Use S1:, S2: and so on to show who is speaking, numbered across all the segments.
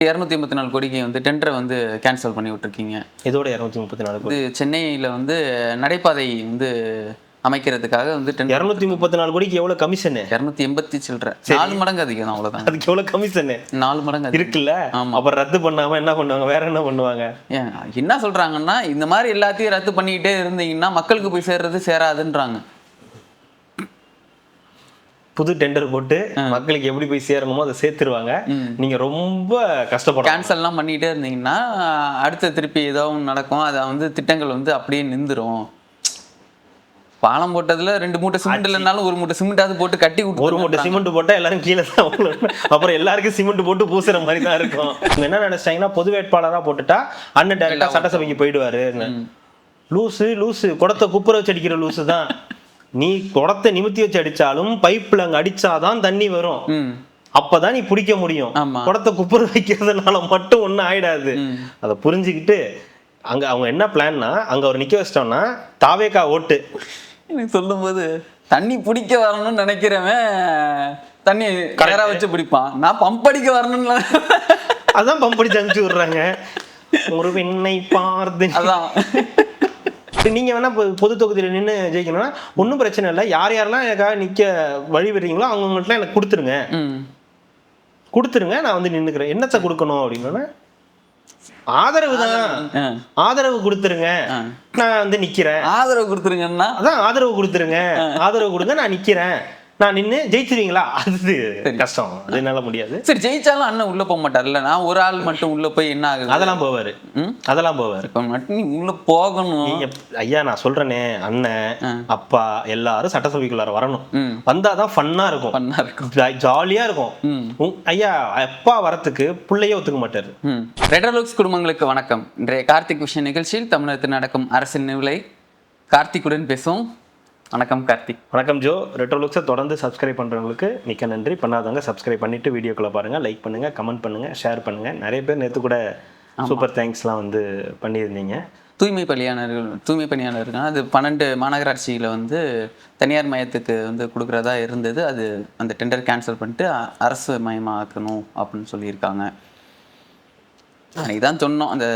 S1: 284 கோடிக்கு வந்து டெண்டரை வந்து கேன்சல் பண்ணி விட்டுருக்கீங்க.
S2: இதோட 234 கோடி
S1: சென்னையில் வந்து நடைபாதை வந்து அமைக்கிறதுக்காக வந்து
S2: 234 கோடிக்கு எவ்வளவு கமிஷன்?
S1: 280 சில்லற, 4 மடங்கு அதிகம் தான். அவ்வளவுதான்.
S2: அதுக்கு எவ்வளவு கமிஷன்?
S1: 4 மடங்கு
S2: இருக்குல்ல. அப்புறம் ரத்து பண்ணாம என்ன பண்ணுவாங்க? வேற என்ன பண்ணுவாங்க?
S1: என்ன சொல்றாங்கன்னா, இந்த மாதிரி எல்லாத்தையும் ரத்து பண்ணிக்கிட்டே இருந்தீங்கன்னா மக்களுக்கு போய் சேர்றது சேராதுன்றாங்க.
S2: புது டெண்டர் போட்டு மக்களுக்கு எப்படி போய் சேரணுமோ அதை சேர்த்துருவாங்க. நீங்க ரொம்ப கஷ்டப்பட
S1: கேன்சல்லாம் பண்ணிட்டே இருந்தீங்கன்னா அடுத்த திருப்பி ஏதோ ஒன்று நடக்கும். அதை வந்து திட்டங்கள் வந்து அப்படியே நின்றுரும். பாலம் போட்டதுல 2 மூட்டை சிமெண்ட் இல்லைனாலும் 1 மூட்டை சிமெண்டாவது போட்டு கட்டி விட்டு
S2: 1 மூட்டை சிமெண்ட் போட்டா எல்லாரும் கீழே தான். அப்புறம் எல்லாருக்கும் சிமெண்ட் போட்டு பூசுற மாதிரி தான் இருக்கும். என்ன நினைச்சிட்டாங்கன்னா, பொது வேட்பாளரா போட்டுட்டா அண்ணன் டைரக்டா சட்டசபைக்கு போயிடுவாரு. லூசு லூசு குடத்தை குப்புற வச்சு அடிக்கிற லூசு தான். நீ குடத்தை நிமித்தி வச்சு அடிச்சாலும் பைப்ல அங்க அடிச்சாதான் தண்ணி வரும். அப்பதான் நீ பிடிக்க முடியும். குடத்தை குப்புற வைக்கிறதுனால மட்டும் ஒன்னும் ஆயிடாது. அதை புரிஞ்சுக்கிட்டு அங்க அவங்க என்ன பிளான்னா, அங்க அவர் நிக்க வச்சிட்டோம்னா தாவேக்கா ஓட்டு.
S1: எனக்கு சொல்லும் போது தண்ணி பிடிக்க வரணும்னு நினைக்கிறவன் தண்ணி கலரா வச்சு பிடிப்பான். நான் பம்ப் அடிக்க வரணும்னு
S2: அதான் பம்ப் அடிச்சு அனுப்பிச்சு விடுறாங்க. ஒரு பெண்ணை பார்த்து
S1: அதான்.
S2: நீங்க வேணா பொது தொகுதியில நின்று ஜெயிக்கணும்னா ஒன்றும் பிரச்சனை இல்லை. யார் யாரெல்லாம் எனக்காக நிக்க வழி விடுறீங்களோ அவங்கள்ட்ட எனக்கு கொடுத்துருங்க, நான் வந்து நின்னுக்கிறேன். என்னத்தை கொடுக்கணும் அப்படின்னா, ஆதரவு தான். ஆதரவு கொடுத்துருங்க, நான் வந்து நிக்கிறேன்.
S1: ஆதரவு கொடுத்துருங்கன்னா
S2: அதான் ஆதரவு கொடுத்துருங்க, ஆதரவு கொடுங்க, நான் நிக்கிறேன். நான் நின்று ஜெயிச்சிருவீங்களா? அது கஷ்டம், அது என்னால முடியாது.
S1: சரி, ஜெயிச்சாலும் அண்ணன் உள்ள போக மாட்டார்ல. நான் ஒரு ஆள் மட்டும் உள்ள போய் என்ன ஆகுது?
S2: அதெல்லாம் போவாரு, அதெல்லாம் போவாரு.
S1: இப்ப மட்டும் நீ உள்ள போகணும்.
S2: நீங்க ஐயா, நான் சொல்றேனே, அண்ணன் அப்பா எல்லாரும் சட்டசபைக்குள்ளார வரணும். வந்தாதான் ஃபன்னா இருக்கும், ஜாலியா இருக்கும். ஐயா அப்பா வரத்துக்கு பிள்ளையே ஒத்துக்க மாட்டாரு.
S1: ரெட்ரோலுக்ஸ் குடும்பங்களுக்கு வணக்கம். இன்றைய கார்த்திக் விஷயம் நிகழ்ச்சியில் தமிழகத்தில் நடக்கும் அரசியல் நிலை கார்த்திக்குடன் பேசுவோம். வணக்கம் கார்த்திக்.
S2: வணக்கம் ஜோ. ரெட்ரோலுக்ஸை தொடர்ந்து சப்ஸ்கிரைப் பண்ணுறவங்களுக்கு மிக்க நன்றி. பண்ணாதவங்க சப்ஸ்கிரைப் பண்ணிவிட்டு வீடியோக்குள்ளே பாருங்கள், லைக் பண்ணுங்கள், கமெண்ட் பண்ணுங்கள், ஷேர் பண்ணுங்கள். நிறைய பேர் நேற்று கூட சூப்பர் தேங்க்ஸ்லாம் வந்து பண்ணியிருந்தீங்க.
S1: தூய்மை பணியாளர்கள் அது 12 மாநகராட்சியில் வந்து தனியார் மயத்துக்கு வந்து கொடுக்குறதா இருந்தது. அது அந்த டெண்டர் கேன்சல் பண்ணிட்டு அரசு மயமாக்கணும் அப்படின்னு சொல்லியிருக்காங்க. இதான் சொன்னோம். அந்த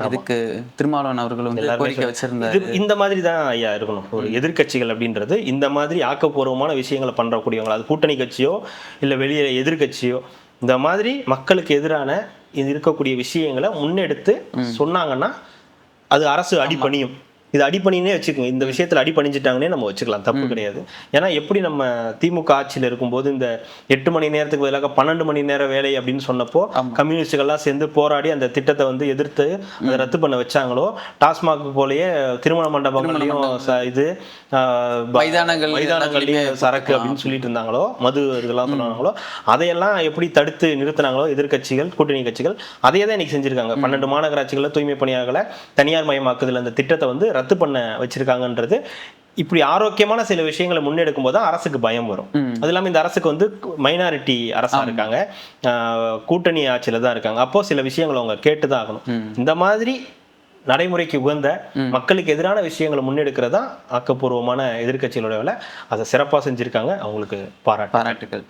S1: இதுக்கு திருமாவளவன் அவர்கள் வந்து கோரிக்கை வச்சிருந்தாரு.
S2: இந்த மாதிரி தான் ஐயா இருக்கணும். ஒரு எதிர்கட்சிகள் அப்படின்றது இந்த மாதிரி ஆக்கப்பூர்வமான விஷயங்களை பண்றக்கூடியவங்க, அது கூட்டணி கட்சியோ இல்லை வெளியே எதிர்கட்சியோ, இந்த மாதிரி மக்களுக்கு எதிரான இது இருக்கக்கூடிய விஷயங்களை முன்னெடுத்து சொன்னாங்கன்னா அது அரசு அடிபணியும். இது அடிப்பணினே வச்சுக்கோங்க. இந்த விஷயத்துல அடிப்பணிஞ்சிட்டாங்கன்னே நம்ம வச்சுக்கலாம், தப்பு கிடையாது. ஏன்னா எப்படி நம்ம திமுக ஆட்சியில் இருக்கும்போது இந்த 8 மணி நேரத்துக்கு பதிலாக 12 மணி நேர வேலை அப்படின்னு சொன்னப்போ கம்யூனிஸ்டுகள்லாம் சேர்ந்து போராடி அந்த திட்டத்தை வந்து எதிர்த்து அதை ரத்து பண்ண வச்சாங்களோ, டாஸ்மாக் போலயே திருமண மண்டபங்களையும் இது மைதானங்கள்லயும் சரக்கு அப்படின்னு சொல்லிட்டு இருந்தாங்களோ, மது இதெல்லாம் சொன்னாங்களோ, அதையெல்லாம் எப்படி தடுத்து நிறுத்தினாங்களோ எதிர்கட்சிகள், கூட்டணி கட்சிகள், அதையே தான் இன்னைக்கு செஞ்சிருக்காங்க. 12 மாநகராட்சிகளில் தூய்மை பணியாளர்களை தனியார் மயமாக்குதல் அந்த திட்டத்தை வந்து ரத்து பண்ண வச்சிருக்காங்கன்றது. இப்படி ஆரோக்கியமான சில விஷயங்களை முன்னெடுக்கும் போது தான் அரசுக்கு பயம் வரும். அது இல்லாமல் இந்த அரசுக்கு வந்து மைனாரிட்டி அரசா இருக்காங்க, கூட்டணி ஆட்சியில தான் இருக்காங்க. அப்போ சில விஷயங்களை அவங்க கேட்டுதான் ஆகணும். இந்த மாதிரி நடைமுறைக்கு உகந்த மக்களுக்கு எதிரான விஷயங்களை முன்னெடுக்கிறதா ஆக்கப்பூர்வமான எதிர்கட்சிகளோட வேலை. அதை சிறப்பாக செஞ்சிருக்காங்க, அவங்களுக்கு பாராட்டுகள்.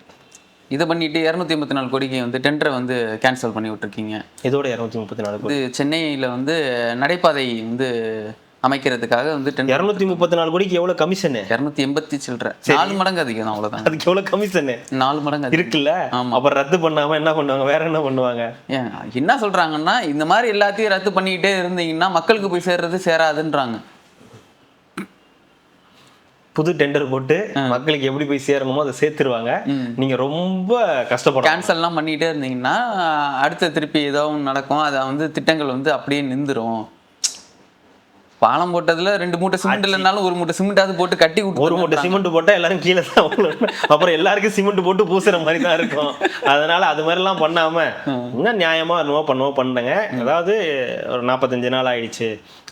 S1: இதை பண்ணிட்டு 284 கோடிக்கு வந்து டெண்டரை வந்து கேன்சல் பண்ணி விட்டுருக்கீங்க.
S2: இதோட 234 கோடி
S1: சென்னையில் வந்து நடைபாதை வந்து அமைக்கிறதுக்காக வந்து
S2: 234 கோடிக்கு எவ்வளவு கமிஷன்?
S1: 280 சில்லற, 4 மடங்கு அதிகம் தான். அவ்வளவுதான்.
S2: அதுக்கு எவ்வளவு கமிஷன்?
S1: 4 மடங்கு
S2: இருக்குல்ல. அப்புறம் ரத்து பண்ணாம என்ன பண்ணுவாங்க? வேற என்ன பண்ணுவாங்க?
S1: என்ன சொல்றாங்கன்னா, இந்த மாதிரி எல்லாத்தையும் ரத்து பண்ணிக்கிட்டே இருந்தீங்கன்னா மக்களுக்கு போய் சேர்றது சேராதுன்றாங்க.
S2: புது டெண்டர் போட்டு மக்களுக்கு எப்படி போய் சேரணுமோ அதை சேர்த்துருவாங்க. நீங்க ரொம்ப கஷ்டப்பட
S1: கேன்சல்லாம் பண்ணிட்டே இருந்தீங்கன்னா அடுத்த திருப்பி ஏதோ ஒன்று நடக்கும். அதை வந்து திட்டங்கள் வந்து அப்படியே நின்றுரும். பாலம் போட்டதுல 2 மூட்டை சிமெண்ட் இல்லைனாலும் 1 மூட்டை சிமெண்டாவது போட்டு கட்டி விட்டு
S2: 1 மூட்டை சிமெண்ட் போட்டா எல்லாரும் கீழே தான். அப்புறம் எல்லாருக்கும் சிமெண்ட் போட்டு பூசுற மாதிரி தான் இருக்கும். அதனால அது மாதிரிலாம் பண்ணாம இன்னும் நியாயமா பண்ணுங்க. அதாவது ஒரு 45 நாள் ஆயிடுச்சு,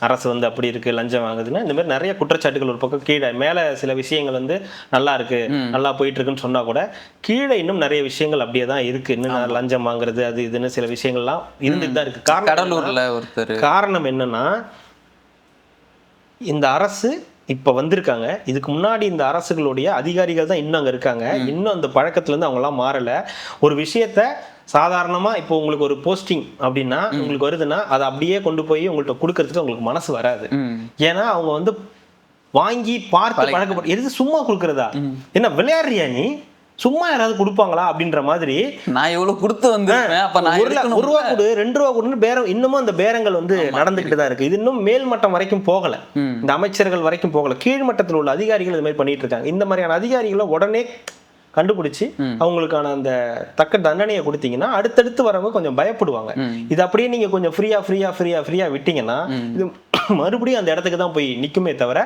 S2: அரசு வந்து அப்படி இருக்கு, லஞ்சம் வாங்குதுன்னா இந்த மாதிரி நிறைய குற்றச்சாட்டுகள் ஒரு பக்கம் கீழே மேல சில விஷயங்கள் வந்து நல்லா இருக்கு, நல்லா போயிட்டு இருக்குன்னு சொன்னா கூட கீழே இன்னும் நிறைய விஷயங்கள் அப்படியே தான் இருக்கு. இன்னும் லஞ்சம் வாங்குறது அது இதுன்னு சில விஷயங்கள்லாம் இருந்துட்டு தான் இருக்கு.
S1: கடலூர்ல ஒருத்தர்
S2: காரணம் என்னன்னா, இந்த அரசு இப்ப வந்திருக்காங்க, இதுக்கு முன்னாடி இந்த அரசுகளுடைய அதிகாரிகள் தான் இன்னும் அங்க இருக்காங்க. இன்னும் அந்த பழக்கத்துல இருந்து அவங்க எல்லாம் மாறல. ஒரு விஷயத்த சாதாரணமா இப்போ உங்களுக்கு ஒரு போஸ்டிங் அப்படின்னா உங்களுக்கு வருதுன்னா அதை அப்படியே கொண்டு போய் உங்கள்கிட்ட கொடுக்கறதுக்கு உங்களுக்கு மனசு வராது. ஏன்னா அவங்க வந்து வாங்கி பார்த்து பழக்கப்பட்டு எது சும்மா கொடுக்கறதா, என்ன விளையாடுறியா நீ, சும்மா யாராவது கொடுப்பாங்களா அப்படின்ற மாதிரி.
S1: நான் எவ்வளவு கொடுத்து வந்திருப்பேன், அப்ப நான்
S2: ஒரு ரூபா கொடு 2 ரூபா கொடுன்னு பேரம், இன்னமும் அந்த பேரங்கள் வந்து நடந்துகிட்டு தான் இருக்கு. இது இன்னும் மேல் மட்டம் வரைக்கும் போகல, இந்த அமைச்சர்கள் வரைக்கும் போகல. கீழ்மட்டத்தில் உள்ள அதிகாரிகள் இது மாதிரி பண்ணிட்டு இருக்காங்க. இந்த மாதிரியான அதிகாரிகளை உடனே கண்டுபிடிச்சு அவங்களுக்கான அந்த தக்க தண்டனையை கொடுத்தீங்கன்னா அடுத்தடுத்து வரவங்க கொஞ்சம் பயப்படுவாங்க. இது அப்படியே நீங்க கொஞ்சம் ஃப்ரீயா விட்டீங்கன்னா இது மறுபடியும் அந்த இடத்துக்கு தான் போய் நிக்குமே தவிர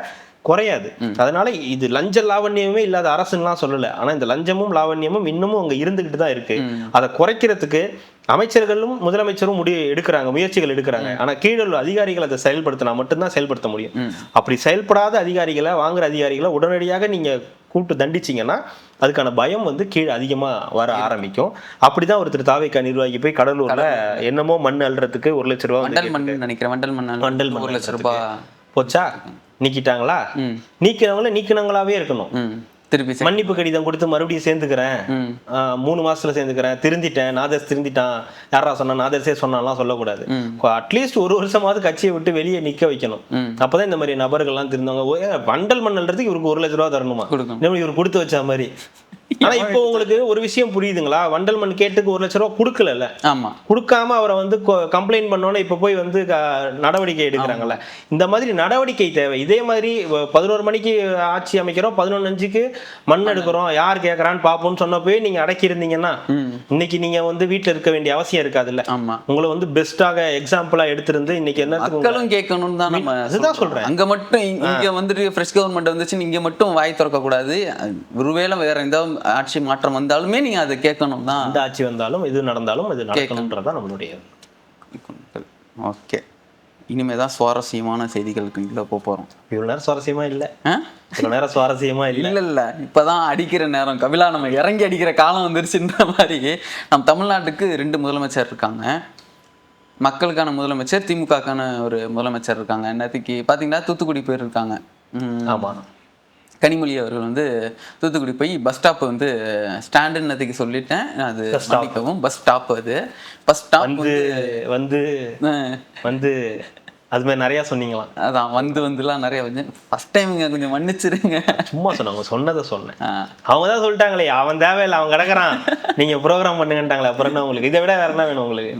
S2: குறையாது. அதனால இது லஞ்ச லாவண்யமே இல்லாத அரசுலாம் சொல்லல. ஆனா இந்த லஞ்சமும் லாவண்யமும் இன்னமும் அங்க இருந்துகிட்டு தான் இருக்கு. அதை குறைக்கிறதுக்கு அமைச்சர்களும் முதலமைச்சரும் முயற்சிகள் எடுக்கிறாங்க. ஆனா கீழே உள்ள அதிகாரிகள் அதை செயல்படுத்தினா மட்டும்தான் செயல்படுத்த முடியும். அப்படி செயல்படாத அதிகாரிகளை, வாங்குற அதிகாரிகளை உடனடியாக நீங்க கூப்பிட்டு தண்டிச்சிங்கன்னா அதுக்கான பயம் வந்து கீழே அதிகமா வர ஆரம்பிக்கும். அப்படிதான் ஒருத்தர் தாவேக்கா நிர்வாகி போய் கடலூர்ல என்னமோ மண் அள்ளுறதுக்கு 1 லட்சம் ரூபாய்
S1: நினைக்கிறேன், வண்டல் மண்
S2: 1 லட்சம் ரூபாய் போச்சா, நீக்கிட்டாங்களா, நீக்கினவங்களாவே இருக்கணும்.
S1: திருப்பி
S2: மன்னிப்பு கடிதம் கொடுத்து மறுபடியும் சேர்ந்துக்கிறேன், 3 மாசத்துல சேர்ந்துக்கிறேன், திருந்திட்டேன், நாதர்ஸ் திருந்திட்டான், யாரா சொன்னா, நாதர்ஸே சொன்னாலாம் சொல்லக்கூடாது. அட்லீஸ்ட் 1 வருஷமாவது கட்சியை விட்டு வெளியே நிக்க வைக்கணும். அப்பதான் இந்த மாதிரி நபர்கள்லாம் திருந்தவங்க. வண்டல் மண்ணல்றதுக்கு இவருக்கு 1 லட்சம் ரூபாய் தரணுமா, இவர் கொடுத்து வச்ச மாதிரி. ஆனா இப்போ உங்களுக்கு ஒரு விஷயம் புரியுதுங்களா, வண்டல் மண் கேட்டுக்கு 1 லட்சம் ரூபாய் கொடுக்கல, கொடுக்காம அவரை வந்து கம்ப்ளைண்ட் பண்ணோன்னு இப்ப போய் வந்து நடவடிக்கை எடுக்கிறாங்கல்ல. இந்த மாதிரி நடவடிக்கை தேவை. இதே மாதிரி 11 மணிக்கு ஆட்சி அமைக்கிறோம், 11:05 மண் எடுக்கிறோம், யார் கேட்கறான்னு பாப்போம்னு சொன்னப்போ நீங்க அடக்கி இருந்தீங்கன்னா இன்னைக்கு நீங்க வந்து வீட்டுல இருக்க வேண்டிய அவசியம் இருக்காதுல்ல. உங்களை வந்து பெஸ்டாக எக்ஸாம்பிளா எடுத்திருந்து இன்னைக்கு என்ன
S1: மக்களும் கேட்கணும் தான் நம்ம
S2: அதுதான் சொல்றேன்.
S1: அங்க மட்டும் இங்க வந்துட்டு ஃப்ரெஷ் கவர்மெண்ட் வந்துச்சு, இங்க மட்டும் வாய் திறக்க கூடாது. ஒருவேளை வேற எந்த ஆட்சி மாற்றம் வந்தாலுமே நீங்க அதை கேட்கணும் தான்.
S2: இந்த ஆட்சி வந்தாலும் இது நடந்தாலும் இது நடக்கணும்ன்றதான் நம்மளுடைய.
S1: ஓகே, இனிமேதான் சுவாரஸ்யமான செய்திகளுக்கு போறோம்.
S2: இவ்வளவு நேரம் சுவாரஸ்யமா இல்ல, இவ்வளவு நேரம் சுவாரஸ்யமா இல்ல.
S1: இப்பதான் அடிக்கிற நேரம் கபிலா, நம்ம இறங்கி அடிக்கிற காலம் வந்துருச்சுன்ற மாதிரி. நம்ம தமிழ்நாட்டுக்கு 2 முதலமைச்சர் இருக்காங்க. மக்களுக்கான முதலமைச்சர், திமுகக்கான ஒரு முதலமைச்சர் இருக்காங்க. என்னத்துக்கு பாத்தீங்கன்னா தூத்துக்குடி போயிருக்காங்க.
S2: ஆமா,
S1: கனிமொழி அவர்கள் வந்து தூத்துக்குடி போய் பஸ் ஸ்டாப் வந்து ஸ்டாண்டுன்னதுக்கு சொல்லிட்டேன், அது பஸ் ஸ்டாப், அது பஸ் ஸ்டாப்
S2: வந்து அது மாதிரி நிறைய சொன்னீங்களாம்.
S1: அதான் வந்துலாம் நிறைய வந்து ஃபர்ஸ்ட் டைம் கொஞ்சம் மன்னிச்சிருங்க, சும்மா
S2: சொன்னாங்க, சொன்னதை சொன்னேன். அவங்க தான் சொல்லிட்டாங்களே அவன் தேவையில்லை, அவன் கிடக்குறான், நீங்க ப்ரோக்ராம் பண்ணுங்கன்ட்டாங்களே, அப்புறம் என்ன உங்களுக்கு இதை விட வேற என்ன வேணும் உங்களுக்கு?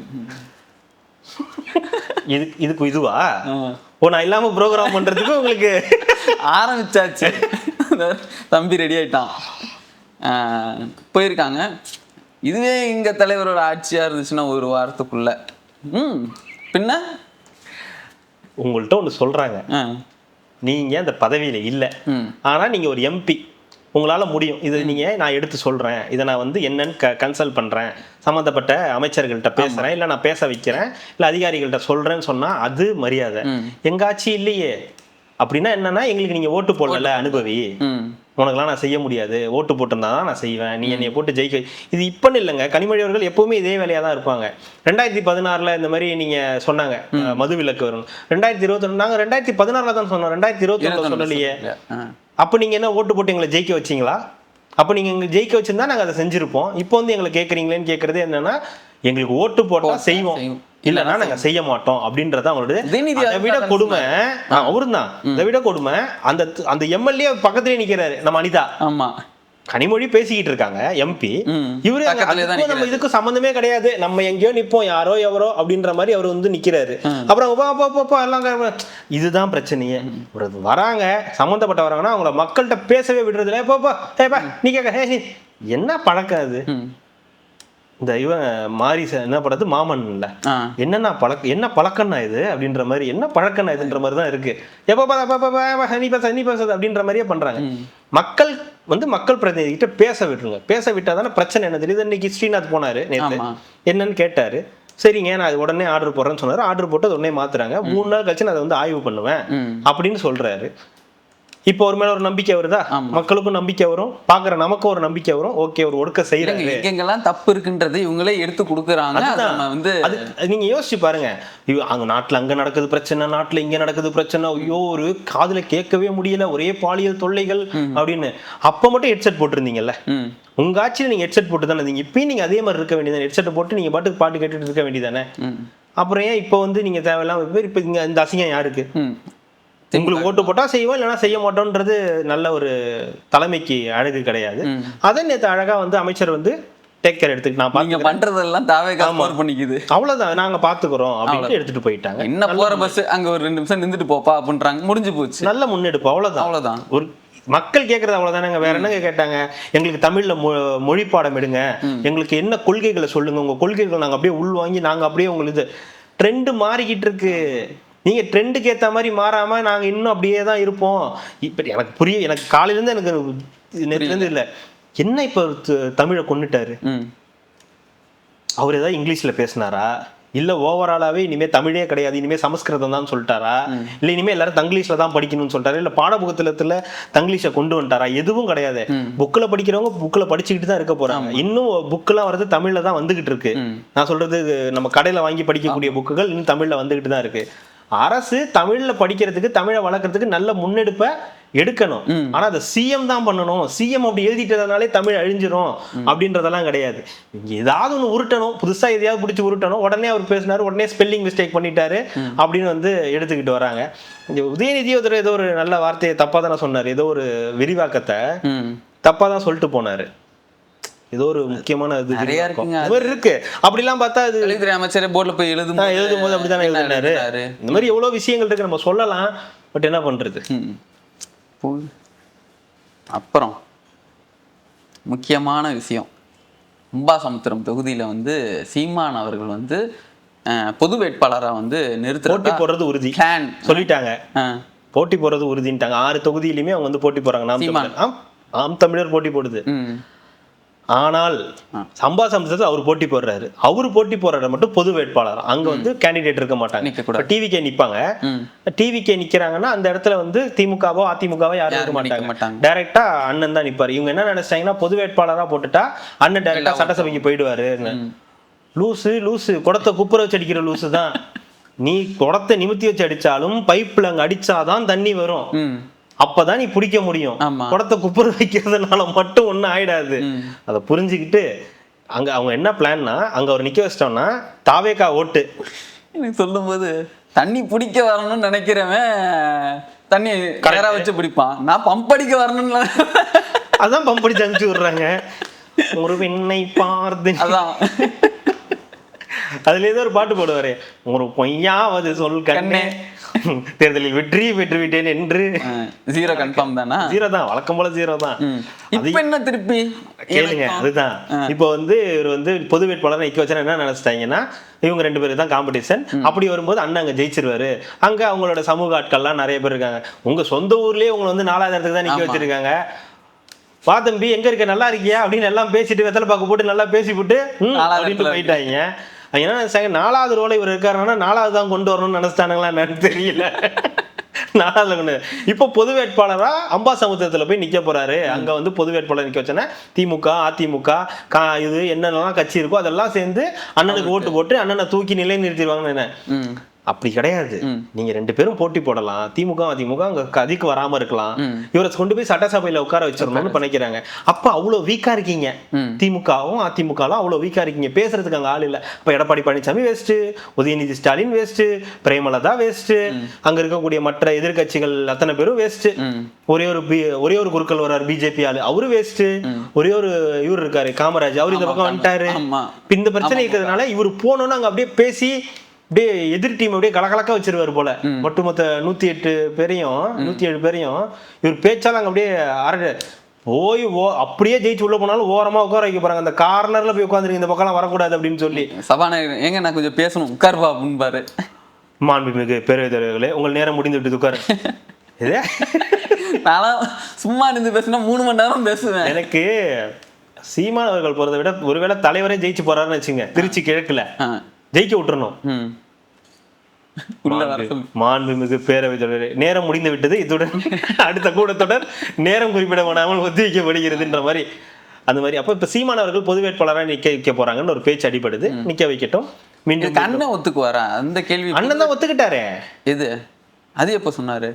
S2: இதுக்கு இதுவா நான் இல்லாம ப்ரோக்ராம் பண்றதுக்கு உங்களுக்கு
S1: ஆரம்பிச்சாச்சு. தம்பி ரெடி ஆயிட்டான், போயிருக்காங்க. இதுவே எங்க தலைவரோட ஆட்சியா இருந்துச்சுன்னா 1 வாரத்துக்குள்ள பின்ன
S2: உங்கள்கிட்ட ஒண்ணு சொல்றாங்க, நீங்க அந்த பதவியில இல்ல, ஆனா நீங்க ஒரு எம்பி, உங்களால முடியும், இது நீங்க நான் எடுத்து சொல்றேன், இதை நான் வந்து என்னன்னு கன்சல்ட் பண்றேன், சம்மந்தப்பட்ட அமைச்சர்கள்ட்ட பேசுறேன், இல்ல நான் பேச வைக்கிறேன், இல்ல அதிகாரிகள்ட்ட சொல்றேன்னு சொன்னா அது மரியாதை. எங்க ஆட்சி இல்லையே அப்படின்னா என்னன்னா, எங்களுக்கு நீங்க ஓட்டு போடல அனுபவி, உனக்கெல்லாம் நான் செய்ய முடியாது, ஓட்டு போட்டிருந்தா தான் நான் செய்வேன், நீ என்னைய போட்டு ஜெயிக்க. இது இப்பன்னு இல்லைங்க, கனிமொழி அவர்கள் எப்பவுமே இதே வேலையா தான் இருப்பாங்க. 2016 இந்த மாதிரி நீங்க சொன்னாங்க மது விலக்கு வரும், 2022 நாங்க 2016 தான் சொன்னோம், 2021 சொல்லலையே. அப்ப நீங்க என்ன ஓட்டு போட்டு எங்களை ஜெயிக்க வச்சீங்களா? அப்ப நீங்க எங்களை ஜெயிக்க வச்சிருந்தா நாங்க அதை செஞ்சிருப்போம். இப்போ வந்து எங்களை கேட்கறீங்களேன்னு கேட்கறது என்னன்னா, எங்களுக்கு ஓட்டு போட்டா செய்வோம், இல்லன்னா நாங்க செய்ய மாட்டோம் அப்படின்றத அவங்களோட. அதை விட கொடுமை அவருதான், அதை விட கொடுமை அந்த எம்எல்ஏ பக்கத்திலே நிக்கிறாரு நம்ம அனிதா. ஆமா, கனிமொழி பேசிக்கிட்டு இருக்காங்க, எம்பி, இவரு நம்ம இதுக்கு சம்பந்தமே கிடையாது, நம்ம எங்கேயோ நிப்போம், யாரோ எவரோ அப்படின்ற மாதிரி அவர் வந்து நிக்கிறாரு. அப்புறம் எல்லாம் இதுதான் பிரச்சனையே. வராங்க சம்பந்தப்பட்ட வராங்கன்னா அவங்கள மக்கள்கிட்ட பேசவே விடுறது இல்லை. போப்பா நீ கேட்க என்ன பழக்கம் அது? இந்த இவன் மாரி என்ன பண்றது மாமன் இல்ல, என்ன பழக்கம்னா இது அப்படின்ற மாதிரி, என்ன பழக்கம்னா இதுன்ற மாதிரி தான் இருக்கு. நீ பேசாது அப்படின்ற மாதிரியே பண்றாங்க. மக்கள் வந்து மக்கள் பிரதிநிதி கிட்ட பேச விட்டுருங்க, பேச விட்டாதானே பிரச்சனை என்ன தெரியுது. இன்னைக்கு ஸ்ரீநாத் போனாரு நேற்று, என்னன்னு கேட்டாரு, சரிங்க நான் அது உடனே ஆர்டர் போடுறேன்னு சொன்னாரு, ஆர்டர் போட்டு அது உடனே மாத்துறாங்க, 3 நாள் கழிச்சு நான் அதை வந்து ஆய்வு பண்ணுவேன் அப்படின்னு சொல்றாரு. இப்போ ஒரு மேல ஒரு நம்பிக்கை வருதா, மக்களுக்கும் நம்பிக்கை வரும், பாக்குற நமக்கும் ஒரு நம்பிக்கை வரும். ஓகே, ஒரு ஒடுக்க செய்யறாங்க,
S1: எங்கெங்கெல்லாம் தப்பு இருக்குன்றது இவங்களே எடுத்து கொடுக்குறாங்க.
S2: அது நீங்க யோசிச்சு பாருங்க. அங்க நாட்டுல அங்க நடக்குது பிரச்சனை, நாட்டுல இங்க நடக்குது பிரச்சனை, ஐயோ ஒரு காதுல கேட்கவே முடியல, ஒரே பாலியல் தொல்லைகள் அப்படின்னு. அப்ப மட்டும் ஹெட்செட் போட்டிருந்தீங்கல்ல, உங்க ஆட்சியில நீங்க ஹெட்செட் போட்டு தானே இருந்தீங்க. இப்பயும் நீங்க அதே மாதிரி இருக்க வேண்டியதானே, ஹெட்செட் போட்டு நீங்க பாட்டுக்கு பாட்டு கேட்டுட்டு இருக்க வேண்டியதானே. அப்புறம் ஏன் இப்போ வந்து நீங்க தேவையில்லாம இப்ப இங்க இந்த அசிங்கம் யாருக்கு? உங்களுக்கு ஓட்டு போட்டா செய்வோம், இல்லைன்னா செய்ய மாட்டோம்ன்றது நல்ல ஒரு தலைமைக்கு அழகு கிடையாது. அதே நேத்து அழகா வந்து அமைச்சர் வந்து டேக் கேர் எடுத்துக்கிட்டு நான்
S1: நீங்க பண்றதெல்லாம் கவர் பண்ணிக்குது,
S2: அவ்வளவுதான் நாங்க பாத்துக்கிறோம் அப்படின்னு எடுத்துட்டு போயிட்டாங்க.
S1: என்ன போற பஸ் அங்க ஒரு 2 நிமிஷம் நின்றுட்டு போப்பா அப்படின்றாங்க, முடிஞ்சு போச்சு.
S2: நல்ல முன்னெடுப்பு, அவ்வளவுதான். ஒரு மக்கள் கேட்கறது அவ்வளவுதானங்க, வேற என்னங்க கேட்டாங்க? எங்களுக்கு தமிழ்ல மொழி பாடம் எடுங்க, எங்களுக்கு என்ன கொள்கைகளை சொல்லுங்க, உங்க கொள்கைகளை நாங்க அப்படியே உள்வாங்கி நாங்க அப்படியே உங்களுக்கு ட்ரெண்ட் மாறிக்கிட்டு இருக்கு. நீங்க ட்ரெண்டுக்கு ஏத்த மாதிரி மாறாம நாங்க இன்னும் அப்படியே தான் இருப்போம். இப்ப எனக்கு காலையில இருந்து எனக்கு நேத்துல இருந்து இல்ல என்ன இப்ப தமிழை கொன்னுட்டாரு. அவர் ஏதாவது இங்கிலீஷ்ல பேசினாரா, இல்ல ஓவராலாவே இனிமே தமிழே கிடையாது, இனிமே சமஸ்கிருதம் தான் சொல்லிட்டாரா, இல்ல இனிமே எல்லாரும் தங்கிலீஷ்ல தான் படிக்கணும்னு சொல்லிட்டாரு, இல்ல பாடப்புத்தகத்துல தங்கிலீஷை கொண்டு வந்துட்டாரா? எதுவும் கிடையாது. புக்ல படிக்கிறவங்க புக்ல படிச்சுக்கிட்டு தான் இருக்க போறாங்க. இன்னும் புக்கெல்லாம் வர்றது தமிழ்ல தான் வந்துகிட்டு இருக்கு. நான் சொல்றது நம்ம கடையில வாங்கி படிக்கக்கூடிய புக்குகள் இன்னும் தமிழ்ல வந்துகிட்டு தான் இருக்கு. அரசு தமிழ்ல படிக்கிறதுக்கு, தமிழை வளர்க்கறதுக்கு நல்ல முன்னெடுப்பை எடுக்கணும். ஆனா அதை சிஎம் தான் பண்ணணும். சிஎம் அப்படி எழுதிட்டதுனாலே தமிழ் அழிஞ்சிரும் அப்படின்றதெல்லாம் கிடையாது. ஏதாவது ஒண்ணு உருட்டணும், புதுசா எதையாவது பிடிச்சி உருட்டணும், உடனே அவர் பேசினாரு, உடனே ஸ்பெல்லிங் மிஸ்டேக் பண்ணிட்டாரு அப்படின்னு வந்து எடுத்துக்கிட்டு வராங்க. உதயநிதி ஏதோ ஒரு நல்ல வார்த்தையை தப்பா தானே சொன்னாரு, ஏதோ ஒரு விரிவாக்கத்தை தப்பா தான் சொல்லிட்டு போனாரு. ஏதோ ஒரு முக்கியமான இது
S1: நிறைய
S2: இருக்கு. அப்படிலாம் பார்த்தா அது
S1: கல்வித்துறை அமைச்சரே போர்ட்ல போய் எழுதும்
S2: போது அப்படித்தானே எழுதினாரு. இந்த மாதிரி எவ்வளவு விஷயங்கள் இருக்கு, நம்ம சொல்லலாம். பட் என்ன பண்றது.
S1: அப்புறம் முக்கியமான விஷயம், அம்பாசமுத்திரம் தொகுதியில வந்து சீமான் அவர்கள் வந்து பொது வேட்பாளரா வந்து
S2: போட்டி போடுறது உறுதி சொல்லிட்டாங்க. போட்டி போடுறது உறுதிட்டாங்க. 6 தொகுதியிலுமே அவங்க வந்து போட்டி போறாங்க. நாம் தமிழர் போட்டி போடுது. ஆனால் அம்பாசமுத்திரத்தில் அவர் போட்டி போடுறாரு. அவரு போட்டி போடுற மட்டும் பொது வேட்பாளர், அங்க வந்து கேண்டிடேட் இருக்க மாட்டாங்க. டிவிகே நிப்பாங்க. டிவிகே நிக்கிறாங்கன்னா அந்த இடத்துல வந்து திமுகவோ அதிமுகவோ யாரும் இருக்க மாட்டாங்க. டைரக்டா அண்ணன் தான் நிப்பாரு. இவங்க என்ன நினைச்சாங்கன்னா பொது வேட்பாளரா போட்டுட்டா அண்ணன் டைரக்டா சட்டசபைக்கு போயிடுவாரு. லூசு குடத்தை குப்புற வச்சு அடிக்கிற லூசு தான். நீ குடத்தை நிமித்தி வச்சு அடிச்சாலும் பைப்ல அங்க அடிச்சாதான் தண்ணி வரும், அப்பதான் நீ பிடிக்க முடியும். குடத்தை குப்புற வைக்கிறதுனால மட்டும் ஒன்னும் ஆயிடாது. அதை புரிஞ்சுக்கிட்டு அங்க அவங்க என்ன பிளான்னா, அங்க ஒரு நிக்க வச்சிட்டோம்னா தாவேக்கா ஓட்டு.
S1: எனக்கு சொல்லும் போது தண்ணி பிடிக்க வரணும்னு நினைக்கிறவன் தண்ணி கரெக்டா வச்சு பிடிப்பான், நான் பம்ப் அடிக்க வரணும்னு
S2: அதான் பம்ப் அடிச்சு அனுப்பிச்சு விடுறாங்க. ஒரு பெண்ணை பார்த்து அதான் அதுல ஏதோ ஒரு பாட்டு போடுவாரு, ஒரு பொய்யாவது சொல் கண்ணே, தேர்தலில் வெற்றி பெற்று விட்டேன் என்று.
S1: ஜீரோ கன்ஃபார்ம் தானா?
S2: ஜீரோ தான், வழக்கம் போல ஜீரோ தான்.
S1: இப்ப என்ன திருப்பி
S2: கேளுங்க. அதுதான் இப்போ வந்து இவர் வந்து பொது வேட்பாளர் நிக்க வச்சா என்ன நினைச்சிட்டாங்கன்னா, இவங்க 2 பேரும் தான் காம்படிஷன். அப்படி வரும்போது அண்ணன் அங்க ஜெயிச்சிருவாரு. அங்க அவங்களோட சமூக ஆட்கள்லாம் நிறைய பேர் இருக்காங்க. உங்க சொந்த ஊர்லயே உங்களை வந்து 4வது இடத்துக்கு தான் நிக்க வச்சிருக்காங்க. வா தம்பி எங்க இருக்க, நல்லா இருக்கியா அப்படின்னு எல்லாம் பேசிட்டு வெத்தலை பாக்கு போட்டு நல்லா பேசி போட்டு அப்படின்ட்டு போயிட்டாங்க. என்ன நினைச்சாங்க, 4வது ரோல இவர் இருக்காருன்னா 4வது தான் கொண்டு வரணும்னு நினைச்சிட்டானுங்களா என்னன்னு தெரியல. 4வது கொண்டு இப்போ பொது வேட்பாளரா அம்பாசமுத்திரத்துல போய் நிக்க போறாரு. அங்க வந்து பொது வேட்பாளர் நிக்க வச்சோன்னா திமுக அதிமுக இது என்னென்னலாம் கட்சி இருக்கோ அதெல்லாம் சேர்ந்து அண்ணனுக்கு ஓட்டு போட்டு அண்ணனை தூக்கி நிலை நிறுத்திடுவாங்கன்னு என்ன. அப்படி கிடையாது. நீங்க 2 பேரும் போட்டி போடலாம், திமுக அதிமுக அங்க கதிக்கு வராம இருக்கலாம், இவரை கொண்டு போய் சட்டசபையில உட்கார வச்சிடணும்னு நினைக்கிறாங்க. அப்ப அவ்வளவு வீக்கா இருக்கீங்க, திமுகவும் அதிமுகவும் அவ்வளவு வீக்கா இருக்கீங்க, பேசுறதுக்கு அங்க ஆள் இல்ல. இப்ப Edappadi Palaniswami waste, Udhayanidhi Stalin waste, Premalatha waste, அங்க இருக்கக்கூடிய மற்ற எதிர்கட்சிகள் அத்தனை பேரும் வேஸ்ட். ஒரே ஒரு குறுக்கள் வர்றாரு பிஜேபி ஆளு, அவரு வேஸ்ட். ஒரே ஒரு இவர் இருக்காரு காமராஜ், அவரு இந்த பக்கம் வந்துட்டாரு. இந்த பிரச்சனை இருக்கிறதுனால இவர் போனோன்னு அங்க அப்படியே பேசி அப்படியே எதிர் டீம் அப்படியே கலக்கலக்க வச்சிருவாரு போல. ஒட்டுமொத்த 108 பேரையும் 107 பேரையும் இவர் பேச்சால அங்க அப்படியே போய் அப்படியே ஜெயிச்சு உள்ள போனாலும் ஓரமா உட்கார வைக்க போறாங்க. அந்த கார்னர்ல போய் உட்காந்துருக்கு, இந்த பக்கம் வரக்கூடாது அப்படின்னு சொல்லி.
S1: சபாநாயகர் ஏங்க நான் கொஞ்சம் பேசணும் உட்கார்வா அப்படின்பாரு.
S2: மாண்புமிகு பேரவைத்தலைவர்களே உங்கள் நேரம் முடிந்து விட்டு உட்காரு.
S1: நான் சும்மா இருந்து பேசினா 3 மணி நேரம் பேசுவேன்.
S2: எனக்கு சீமான் அவர்கள் போறதை விட ஒருவேளை தலைவரே ஜெயிச்சு போறாருன்னு வச்சுங்க, திருச்சி கிழக்குல ஜெயிக்க விட்டுறணும்.
S1: உள்ள வர சொல்லு.
S2: மாண்புமிகு பேரவைத் தலைவரே, நேரம் முடிந்து விட்டது, இத்துடன் அடுத்த கூட்டத்தொடர் நேரம் குறிப்பிடப்படாமல் ஒத்திவைக்கப்படுகிறதுன்ற மாதிரி அந்த மாதிரி. அப்போ இப்போ சீமான் அவர்கள் பொது வேட்பாளராக நிக்க வைக்க போறாங்கன்னு ஒரு பேச்சு அடிபடுது. நிக்க வைக்கட்டும். மீண்டும்
S1: அண்ணன் ஒத்துக்குவாரா அந்த கேள்வி?
S2: அண்ணன் தான் ஒத்துக்கிட்டாரே.
S1: இது அது எப்ப சொன்னாரு?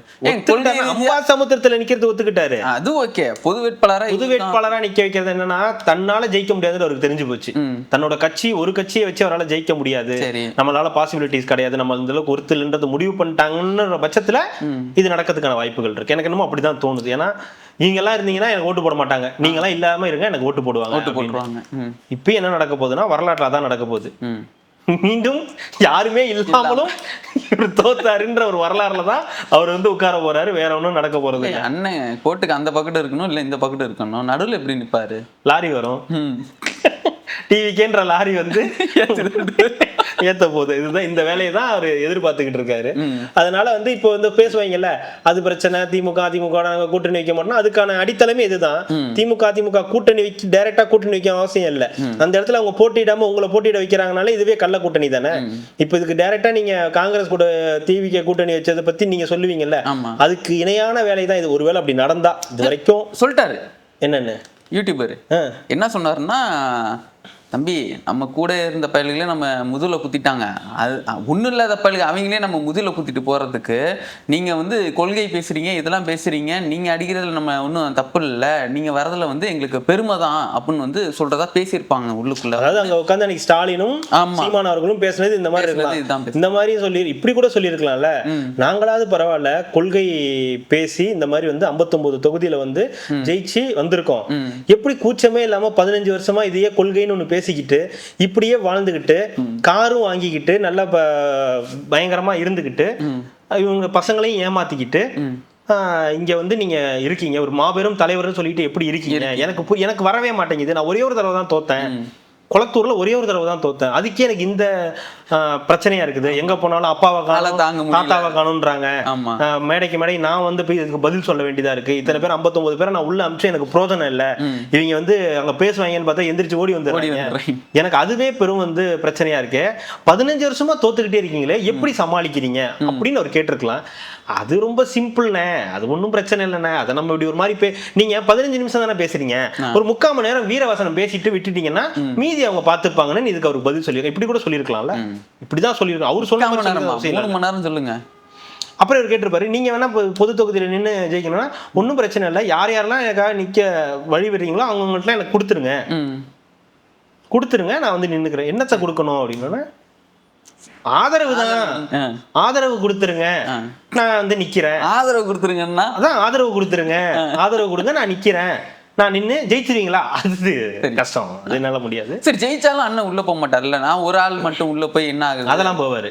S2: சமுத்திரத்துல நிக்கிறது ஒத்துக்கிட்டாரு.
S1: அது ஓகே. பொது வேட்பாளரா
S2: நிக்க வைக்கிறது என்னன்னா, தன்னால ஜெயிக்க முடியாதுன்னு அவருக்கு தெரிஞ்சு போச்சு. தன்னோட கட்சி ஒரு கட்சியை வச்சு அவரால் ஜெயிக்க முடியாது, நம்மளால பாசிபிலிட்டிஸ் கிடையாது, நம்ம அந்த அளவுக்கு ஒருத்தல்ன்றது முடிவு பண்ணிட்டாங்கன்ற பட்சத்துல இது நடக்கிறதுக்கான வாய்ப்புகள் இருக்கு. எனக்கு என்னமோ அப்படிதான் தோணுது. ஏன்னா நீங்க எல்லாம் இருந்தீங்கன்னா எனக்கு ஓட்டு போட மாட்டாங்க, நீங்க எல்லாம் இல்லாம இருங்க எனக்கு ஓட்டு போடுவாங்க. இப்ப என்ன நடக்க போகுதுன்னா, வரலாற்றுல தான் நடக்க போகுது. மீண்டும் யாருமே இல்லாமலும் இவர் தோத்தாருன்ற ஒரு வரலாறுல தான் அவர் வந்து உட்கார போறாரு. வேற ஒன்றும் நடக்க போறது.
S1: அண்ணன் கோட்டுக்கு அந்த பக்கெட் இருக்கணும், இல்ல இந்த பக்கெட் இருக்கணும், நடுவில் எப்படி நிப்பாரு?
S2: லாரி வரும், டிவிக்கேன்ற லாரி வந்து ஏத்த போகுது. இதுதான் இந்த வேலையை தான் அவர் எதிர்பார்த்துக்கிட்டு இருக்காரு. அதனால வந்து இப்போ வந்து பேசுவாங்கல்ல, அது பிரச்சனை, திமுக கூட்டணி வைக்க மாட்டோம்னா அதுக்கான அடித்தளமே இதுதான். திமுக கூட்டணி வைக்க டைரக்டா கூட்டணி வைக்க அவசியம் இல்லை. அந்த இடத்துல அவங்க போட்டியிடாம உங்களை போட்டியிட வைக்கிறாங்கனால இதுவே கள்ள கூட்டணி தானே. இப்போ இதுக்கு டைரக்டா நீங்க காங்கிரஸ் கூட டிவிக்கு கூட்டணி வச்சதை பத்தி நீங்க சொல்லுவீங்கல்ல, அதுக்கு இணையான வேலை தான் இது. ஒருவேளை அப்படி நடந்தா, இது வரைக்கும்
S1: சொல்லிட்டாரு.
S2: என்னன்னு
S1: யூடியூபர் என்ன சொன்னாருன்னா, தம்பி நம்ம கூட இருந்த பயல்களே நம்ம முதுகில் குத்திட்டாங்க, அது ஒன்றும் இல்லாத பயல்கள் அவங்களே நம்ம முதுகில் குத்திட்டு போகிறதுக்கு நீங்கள் வந்து கொள்கை பேசுகிறீங்க, இதெல்லாம் பேசுகிறீங்க, நீங்கள் அடிக்கிறதுல நம்ம ஒன்றும் தப்பு இல்லை, நீங்கள் வரதில் வந்து எங்களுக்கு பெருமை தான் அப்படின்னு வந்து சொல்கிறதா பேசியிருப்பாங்க உள்ளுக்குள்ள.
S2: அதாவது அங்கே உட்காந்து அன்னைக்கு ஸ்டாலினும் சீமான் அவர்களும் பேசுனது இந்த மாதிரி இருக்கலாம். இந்த மாதிரி சொல்லி இப்படி கூட சொல்லியிருக்கலாம்ல, நாங்களாவது பரவாயில்ல கொள்கை பேசி இந்த மாதிரி வந்து 59 தொகுதியில் வந்து ஜெயிச்சு வந்திருக்கோம், எப்படி கூச்சமே இல்லாமல் 15 வருஷமா இதையே கொள்கைன்னு ஒன்று பேசிக்கிட்டு இப்படியே வாழ்ந்துகிட்டு காரும் வாங்கிக்கிட்டு நல்லா பயங்கரமா இருந்துகிட்டு இவங்க பசங்களையும் ஏமாத்திக்கிட்டு இங்க வந்து நீங்க இருக்கீங்க, ஒரு மாபெரும் தலைவர்னு சொல்லிட்டு எப்படி இருக்கீங்க? எனக்கு வரவே மாட்டேங்குது. நான் ஒரே ஒரு தடவை தான் தோத்தேன், குளத்தூர்ல ஒரே ஒரு தடவை தான் தோத்தேன், அதுக்கே எனக்கு இந்த பிரச்சனையா இருக்குது. எங்க போனாலும் அப்பாவை காணும் தாத்தாவை காணும்ன்றாங்க, மேடைக்கு மேடை நான் வந்து போய் இதுக்கு பதில் சொல்ல வேண்டியதா இருக்கு. இத்தனை பேர் 59 பேரை நான் உள்ள அமிச்சு எனக்கு பிரோஜனம் இல்லை, இவங்க வந்து அங்க பேசுவாங்கன்னு பார்த்தா எந்திரிச்சு ஓடி வந்துடுறாங்க. எனக்கு அதுவே பெரும் வந்து பிரச்சனையா இருக்கு. 15 வருஷமா தோத்துக்கிட்டே இருக்கீங்களே, எப்படி சமாளிக்கிறீங்க அப்படின்னு அவர் கேட்டிருக்கலாம். அது ரொம்ப சிம்பிள்ண்ணே, அது ஒன்றும் பிரச்சனை இல்லைண்ணே. அதை நம்ம இப்படி ஒரு மாதிரி நீங்க 15 நிமிஷம் தானே பேசுறீங்க, ஒரு 3/4 மணி நேரம் வீரவசனம் பேசிட்டு விட்டுட்டீங்கன்னா மீதி அவங்க பார்த்துப்பாங்கன்னு இதுக்கு அவருக்கு பதில் சொல்லியிருக்கேன். இப்படி கூட சொல்லியிருக்கலாம்ல, இப்படிதான் சொல்லியிருக்கோம். அவர் சொல்ல
S1: 3 மணி நேரம் சொல்லுங்க.
S2: அப்புறம் இவர் கேட்டிருப்பாரு, நீங்க வேணா பொது தொகுதியில் நின்று ஜெயிக்கணும்னா ஒன்றும் பிரச்சனை இல்லை, யார் யாரெல்லாம் எனக்காக நிக்க வழி விடுறீங்களோ அவங்கள்ட்டலாம் எனக்கு கொடுத்துருங்க, நான் வந்து நின்றுக்கிறேன். என்னத்தை கொடுக்கணும் அப்படின்னா, ஆதரவு தான், ஆதரவு கொடுத்துருங்க, நான் வந்து நிக்கிறேன்.
S1: ஆதரவு கொடுத்துருங்கன்னா
S2: அதான் ஆதரவு கொடுத்துருங்க, ஆதரவு கொடுங்க, நான் நிக்கிறேன், நான் நின்று ஜெயிச்சிருவீங்களா? அது கஷ்டம், அது என்னால முடியாது.
S1: சரி, ஜெயிச்சாலும் அண்ணன் உள்ள போக மாட்டார்ல, நான் ஒரு ஆள் மட்டும் உள்ள போய் என்ன ஆகுது?
S2: அதெல்லாம் போவாரு,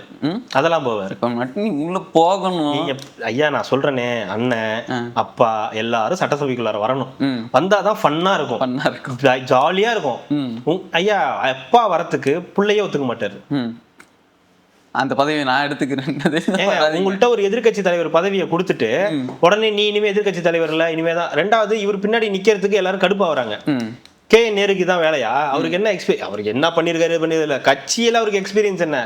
S2: அதெல்லாம் போவாரு.
S1: இப்ப மட்டும் நீ உள்ள போகணும்.
S2: ஐயா நான் சொல்றேனே, அண்ணன் அப்பா எல்லாரும் சட்டசபைக்குள்ளார வரணும், வந்தாதான் ஃபன்னா இருக்கும், ஜாலியா இருக்கும். ஐயா அப்பா வரத்துக்கு பிள்ளையே ஒத்துக்க மாட்டாரு.
S1: அந்த பதவியை நான் எடுத்துக்கிறேன்.
S2: உங்கள்கிட்ட ஒரு எதிர்கட்சி தலைவர் பதவியை கொடுத்துட்டு உடனே நீ இனிமே எதிர்கட்சி தலைவர் இல்ல, இனிமேதான். ரெண்டாவது இவர் பின்னாடி நிக்கிறதுக்கு எல்லாரும் கடுப்பா வராங்க. நேருக்கு தான் வேலையா? அவருக்கு என்ன அவருக்கு என்ன பண்ணிருக்காரு பண்ணியதில்ல, கட்சியில அவருக்கு எக்ஸ்பீரியன்ஸ் என்ன,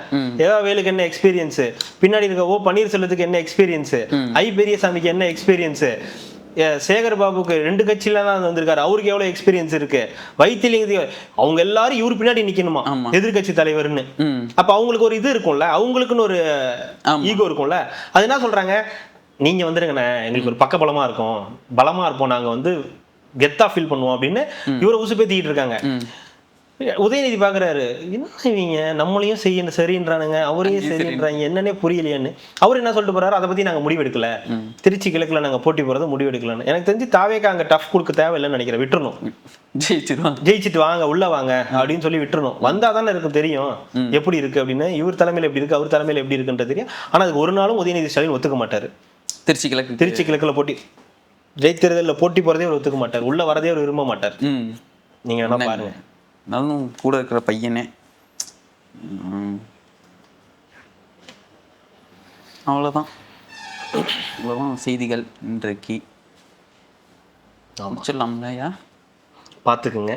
S2: வேலுக்கு என்ன எக்ஸ்பீரியன்ஸ், பின்னாடி இருக்க பன்னீர்செல்வத்துக்கு என்ன எக்ஸ்பீரியன்ஸ், பெரியசாமிக்கு என்ன எக்ஸ்பீரியன்ஸ், சேகர் பாபுக்கு 2 கட்சியில தான் வந்திருக்காரு, அவருக்கு எவ்வளவு எக்ஸ்பீரியன்ஸ் இருக்கு, வைத்திலிங்க, அவங்க எல்லாரும் இவரு பின்னாடி நிக்கணுமா எதிர்கட்சி தலைவர்னு. அப்ப அவங்களுக்கு ஒரு இது இருக்கும்ல, அவங்களுக்குன்னு ஒரு ஈகோ இருக்கும்ல. அது என்ன சொல்றாங்க, நீங்க வந்துருங்கண்ணே, எங்களுக்கு ஒரு பக்க பலமா இருக்கும், பலமா இருப்போம், நாங்க வந்து கெத்தா ஃபீல் பண்ணுவோம் அப்படின்னு இவரை உசுப்பேத்திக்கிட்டு இருக்காங்க. உதயநிதி பாக்குறாரு, என்ன இவங்க நம்மளையும் செய்யணும் சரின்றானுங்க, அவரையும் சரின்றாங்க, என்னன்னே புரியலையான்னு. அவர் என்ன சொல்லிட்டு போறாரு, அதை பத்தி நாங்க முடிவெடுக்கல, திருச்சி கிழக்குல நாங்க போட்டி போறது முடிவெடுக்கலன்னு. எனக்கு தெரிஞ்சு தாவேக்கா அங்க டஃப் கொடுக்க தேவையில்லைன்னு நினைக்கிறேன், விட்டுறணும், ஜெயிச்சுட்டு வாங்க உள்ள வாங்க அப்படின்னு சொல்லி விட்டுறணும். வந்தாதானே இருக்கு தெரியும் எப்படி இருக்கு அப்படின்னு, இவர் தலைமையில எப்படி இருக்கு அவர் தலைமையில எப்படி இருக்குன்றது தெரியும். ஆனா அதுக்கு ஒரு நாளும் உதயநிதி ஸ்டாலின் ஒத்துக்க மாட்டாரு. திருச்சி கிழக்குல போட்டி ஜெயித்தேர்தலில் போட்டி போறதே அவர் ஒத்துக்க மாட்டார், உள்ள வரதே அவர் விரும்ப மாட்டார். நீங்க என்ன பாருங்க,
S1: நானும் கூட இருக்கிற பையனே. அவ்வளோதான் செய்திகள் இன்றைக்கு. சொல்லலாம்லையா?
S2: பார்த்துக்குங்க,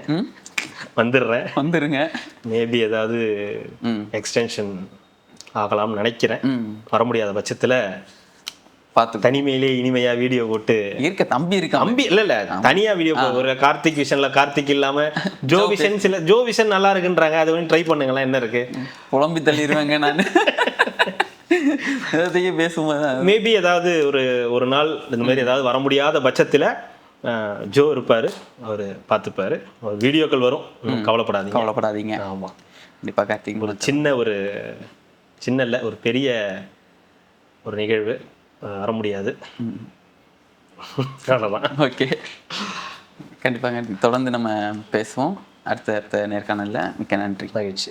S2: வந்துருங்க.
S1: வந்துருங்க.
S2: மேபி ஏதாவது எக்ஸ்டென்ஷன் ஆகலாம்னு நினைக்கிறேன். வர முடியாத பட்சத்துல
S1: பார்த்து
S2: தனிமையிலே இனிமையா வீடியோ போட்டு
S1: இருக்க தம்பி இருக்கான்.
S2: தம்பி இல்ல தனியா வீடியோ ஒரு கார்த்திக் விஷன்ல கார்த்திக் இல்லாம ஜோ விஷன் நல்லா இருக்குன்றாங்க. அது வந்து ட்ரை பண்ணுங்களேன். என்ன இருக்கு,
S1: புலம்பி தள்ளிடுவேங்க நான். எதையும் பேசும்போது
S2: மேபி ஏதாவது ஒரு நாள் இந்த மாதிரி ஏதாவது வர முடியாத பட்சத்துல ஜோ இருப்பாரு, அவரு பார்த்துப்பாரு. வீடியோக்கள் வரும்,
S1: கவலைப்படாதீங்க.
S2: ஆமா,
S1: கண்டிப்பா கார்த்திக்.
S2: ஒரு சின்ன இல்ல ஒரு பெரிய ஒரு நிகழ்வு வர முடியாது. அவ்வளோதான்.
S1: ஓகே, கண்டிப்பாக தொடர்ந்து நம்ம பேசுவோம் அடுத்த நேர்காணலில். மிக்க நன்றி.
S2: மகிழ்ச்சி.